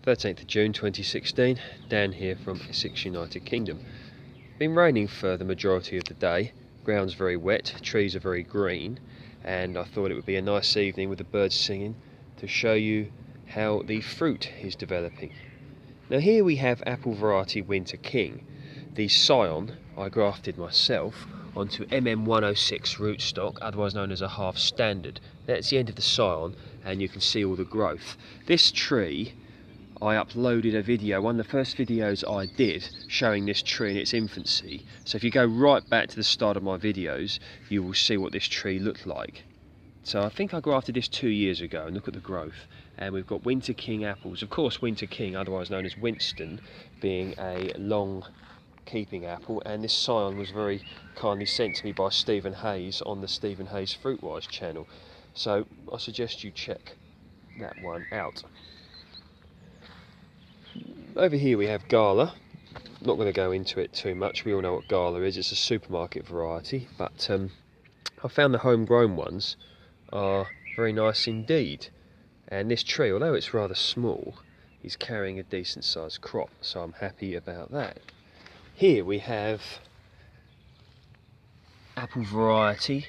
13th of June 2016, Dan here from Essex, United Kingdom. Been raining for the majority of the day, ground's very wet, trees are very green, and I thought it would be a nice evening with the birds singing to show you how the fruit is developing. Now here we have apple variety Winter King. The scion I grafted myself onto MM106 rootstock, otherwise known as a half standard. That's the end of the scion and you can see all the growth. This tree, I uploaded a video, one of the first videos I did showing this tree in its infancy. So if you go right back to the start of my videos, you will see what this tree looked like. So I think I grafted this 2 years ago, and look at the growth. And we've got Winter King apples. Of course, Winter King, otherwise known as Winston, being a long keeping apple, and this scion was very kindly sent to me by Stephen Hayes on the Stephen Hayes Fruitwise channel. So I suggest you check that one out. Over here we have Gala. Not going to go into it too much, we all know what Gala is, it's a supermarket variety, but I found the homegrown ones are very nice indeed. And this tree, although it's rather small, is carrying a decent sized crop, so I'm happy about that. Here we have apple variety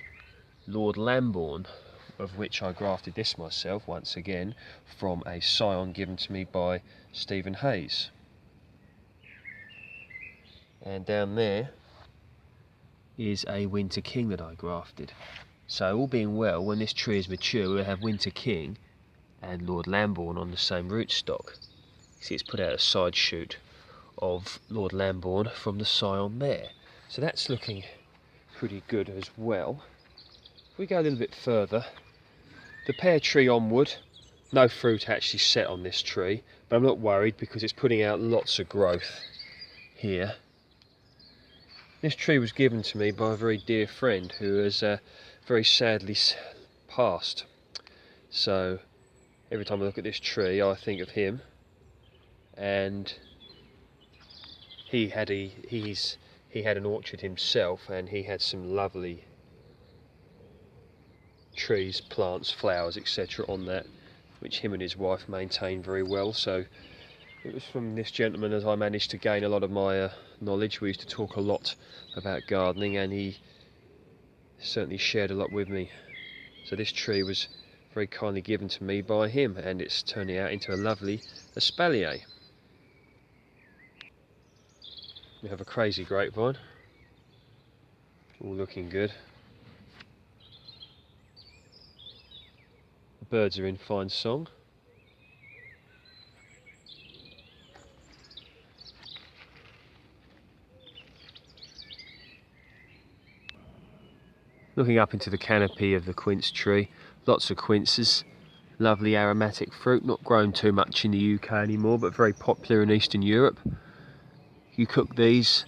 Lord Lambourne, of which I grafted this myself once again from a scion given to me by Stephen Hayes. And down there is a Winter King that I grafted. So all being well, when this tree is mature, we'll have Winter King and Lord Lambourne on the same rootstock. See, it's put out a side shoot of Lord Lambourne from the scion there. So that's looking pretty good as well. If we go a little bit further, the pear tree onward, no fruit actually set on this tree, but I'm not worried because it's putting out lots of growth here. This tree was given to me by a very dear friend who has very sadly passed. So every time I look at this tree I think of him, and he had an orchard himself, and he had some lovely trees, plants, flowers, etc. on that, which him and his wife maintained very well. So it was from this gentleman that I managed to gain a lot of my knowledge. We used to talk a lot about gardening, and he certainly shared a lot with me. So this tree was very kindly given to me by him, and it's turning out into a lovely espalier. We have a crazy grapevine, all looking good. The birds are in fine song. Looking up into the canopy of the quince tree, lots of quinces, lovely aromatic fruit, not grown too much in the UK anymore, but very popular in Eastern Europe. You cook these,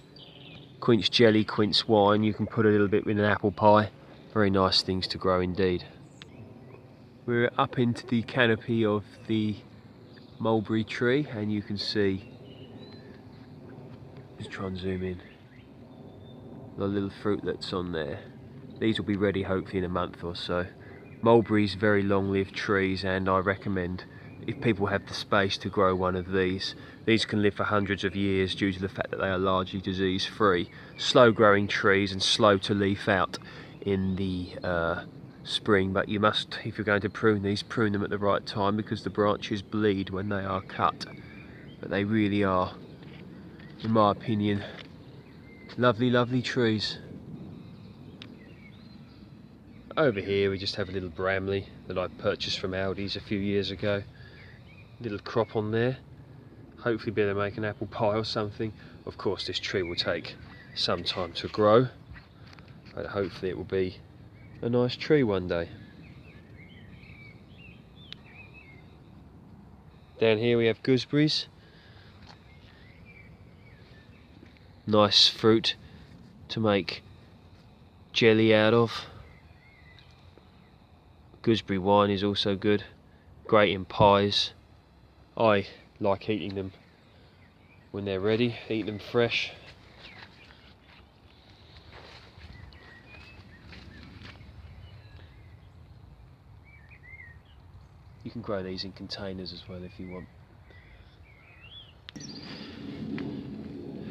quince jelly, quince wine, you can put a little bit in an apple pie. Very nice things to grow indeed. We're up into the canopy of the mulberry tree, and you can see, just try and zoom in, the little fruit that's on there. These will be ready hopefully in a month or so. Mulberries, very long-lived trees, and I recommend, if people have the space to grow one of these can live for hundreds of years due to the fact that they are largely disease-free. Slow-growing trees and slow to leaf out in the spring, but you must, if you're going to prune these, prune them at the right time because the branches bleed when they are cut. But they really are, in my opinion, lovely, lovely trees. Over here we just have a little Bramley that I purchased from Aldi's a few years ago. Little crop on there. Hopefully be able to make an apple pie or something. Of course this tree will take some time to grow, but hopefully it will be a nice tree one day. Down here we have gooseberries. Nice fruit to make jelly out of. Gooseberry wine is also good, great in pies. I like eating them when they're ready, eat them fresh. You can grow these in containers as well if you want.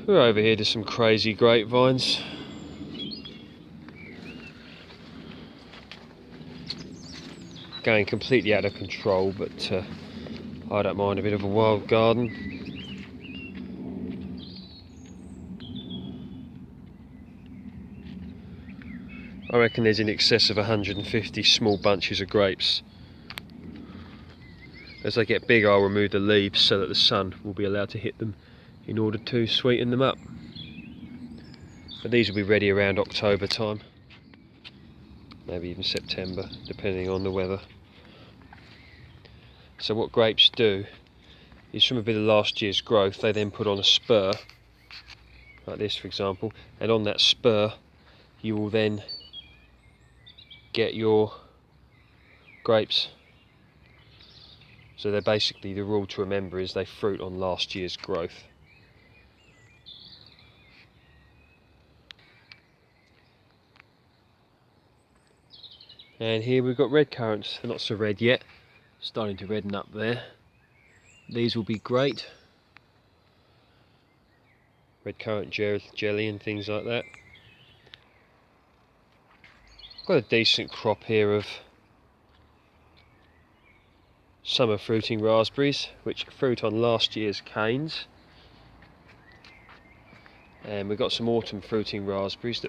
We're over here to some crazy grapevines. Going completely out of control, but I don't mind a bit of a wild garden. I reckon there's in excess of 150 small bunches of grapes. As they get big, I'll remove the leaves so that the sun will be allowed to hit them in order to sweeten them up. But these will be ready around October time, maybe even September, depending on the weather. So what grapes do is, from a bit of last year's growth, they then put on a spur, like this for example, and on that spur you will then get your grapes. So they're basically, the rule to remember is they fruit on last year's growth. And here we've got red currants. They're not so red yet, starting to redden up there. These will be great. Red currant jelly and things like that. Got a decent crop here of summer fruiting raspberries, which fruit on last year's canes. And we've got some autumn fruiting raspberries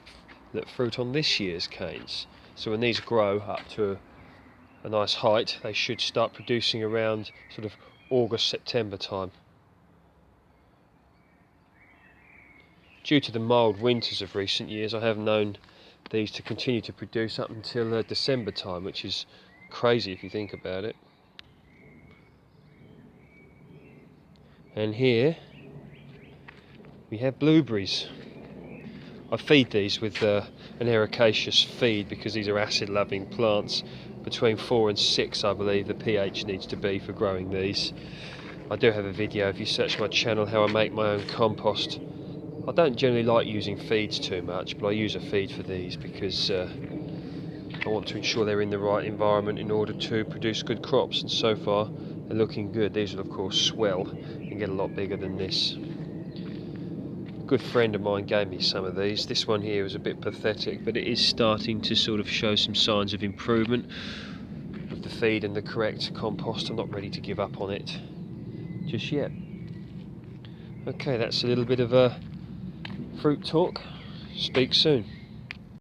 that fruit on this year's canes. So when these grow up to a nice height, they should start producing around sort of August, September time. Due to the mild winters of recent years, I have known these to continue to produce up until December time, which is crazy if you think about it. And here we have blueberries. I feed these with an ericaceous feed because these are acid-loving plants. Between 4 and 6, I believe, the pH needs to be for growing these. I do have a video, if you search my channel, how I make my own compost. I don't generally like using feeds too much, but I use a feed for these because I want to ensure they're in the right environment in order to produce good crops, and so far they're looking good. These will of course swell and get a lot bigger than this. A good friend of mine gave me some of these. This one here was a bit pathetic, but it is starting to sort of show some signs of improvement with the feed and the correct compost. I'm not ready to give up on it just yet. Okay, that's a little bit of a fruit talk. Speak soon.